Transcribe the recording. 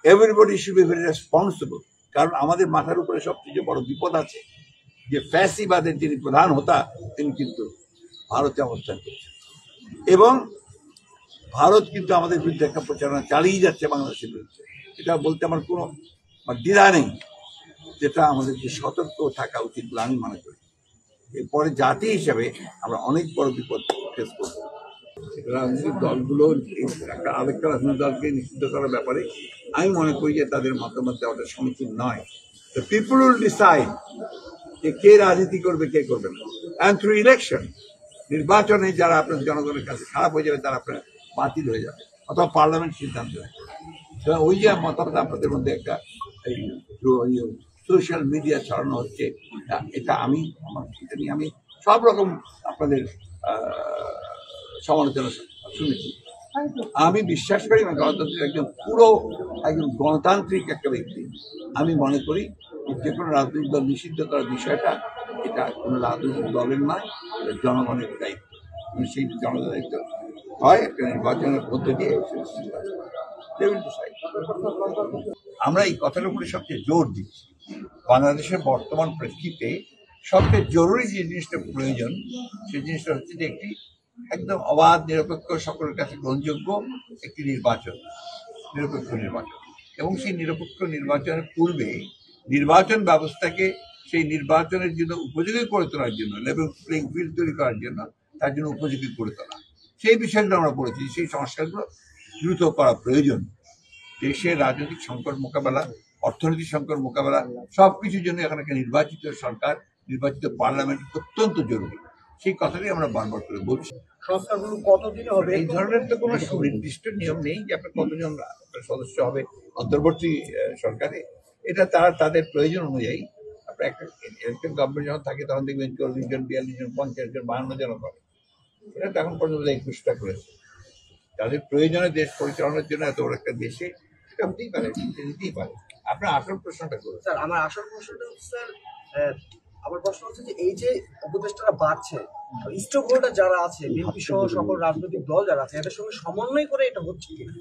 Everybody should be very responsible. কারণ আমাদের মাথার উপরে সবচেয়ে বড় বিপদ আছে যে ফ্যাসিবাদের যিনি প্রধান হোতা তিনি কিন্তু ভারতে অবস্থান করছেন, এবং ভারত কিন্তু আমাদের বিরুদ্ধে একটা প্রচারণা চালিয়ে যাচ্ছে বাংলাদেশের বিরুদ্ধে। এটা বলতে আমার কোনো দ্বিধা নেই, যেটা আমাদেরকে সতর্ক থাকা উচিত বলে আমি মনে করি। এরপরে জাতি হিসেবে আমরা অনেক বড় বিপদ ফেস করব। রাজনৈতিক দলগুলো একটা আরেকটা রাজনৈতিক দলকে নিষিদ্ধ করার ব্যাপারে আমি মনে করি যে তাদের মতামত দেওয়াটা সমীচীন নয়। দ্য পিপল উইল ডিসাইড যে কে রাজনীতি করবে কে করবে না, অ্যান্ড থ্রু ইলেকশন, নির্বাচনে যারা আপনার জনগণের কাছে খারাপ হয়ে যাবে তারা আপনার বাতিল হয়ে যাবে, অথবা পার্লামেন্ট সিদ্ধান্ত নেয়। ওই যে মতামত আপনাদের মধ্যে একটা সোশ্যাল মিডিয়া ছড়ানো হচ্ছে, এটা আমি এটা নিয়ে আমি সব রকম আপনাদের সমালোচনা শুনেছি। আমি বিশ্বাস করি গণতন্ত্রের একজন গণতান্ত্রিক একটা ব্যক্তি। আমি মনে করি যে কোনো রাজনৈতিক দল নিষিদ্ধ করার বিষয়টা এটা কোনো রাজনৈতিক দলের নয়, এটা জনগণের দায়িত্ব। সেই জনগণের দায়িত্ব হয় একটা নির্বাচনের মধ্য দিয়ে। আমরা এই কথার উপরে সবচেয়ে জোর দিচ্ছি। বাংলাদেশের বর্তমান প্রেক্ষিতে সবচেয়ে জরুরি যে জিনিসটা প্রয়োজন সেই জিনিসটা হচ্ছে যে একটি একদম অবাধ, নিরপেক্ষ, সকলের কাছে গ্রহণযোগ্য একটি নিরপেক্ষ নির্বাচন। এবং সেই নিরপেক্ষ নির্বাচনের পূর্বে নির্বাচন ব্যবস্থাকে সেই নির্বাচনের জন্য উপযোগী করে তোলার জন্য, লেভেল প্লেইং ফিল্ড তৈরি করার জন্য, তার জন্য উপযোগী করে তোলা, সেই বিষয়গুলো আমরা বলেছি। সেই সংস্কারগুলো দ্রুত করা প্রয়োজন। দেশের রাজনৈতিক সংকট মোকাবেলা, অর্থনৈতিক সংকট মোকাবেলা, সবকিছুর জন্য এখানে একটা নির্বাচিত সরকার, নির্বাচিত পার্লামেন্ট অত্যন্ত জরুরি। সেই কথাটাই আমরা বারবার করে বলছি। সংস্কারগুলো কতদিনে হবে? এই ধরনের তো কোনো সুনির্দিষ্ট নিয়ম নেই যে আপনার কতজন সদস্য হবে অন্তর্বর্তী সরকারে। এটা তাদের প্রয়োজন অনুযায়ী আপনার একটা ইলেকটেড গভর্নমেন্ট যখন থাকে তখন দেখবেন 40 জন, 42 জন, 50 জন, 52 জন করে। এটা তো এখন পর্যন্ত 21টা করেছে। তাদের প্রয়োজনে দেশ পরিচালনার জন্য এত বড় একটা দেশে এটা হতেই পারে, নিতেই পারে। আপনার আসল প্রশ্নটা করুন। স্যার, আমার আসল প্রশ্নটা হচ্ছে স্যার, আমার প্রশ্ন হচ্ছে যে এই যে উপদেষ্টারা বাড়ছে, স্টেক হোল্ডার যারা আছে, বিএনপি সহ সকল রাজনৈতিক দল যারা আছে, এদের সঙ্গে সমন্বয় করে এটা হচ্ছে কিনা?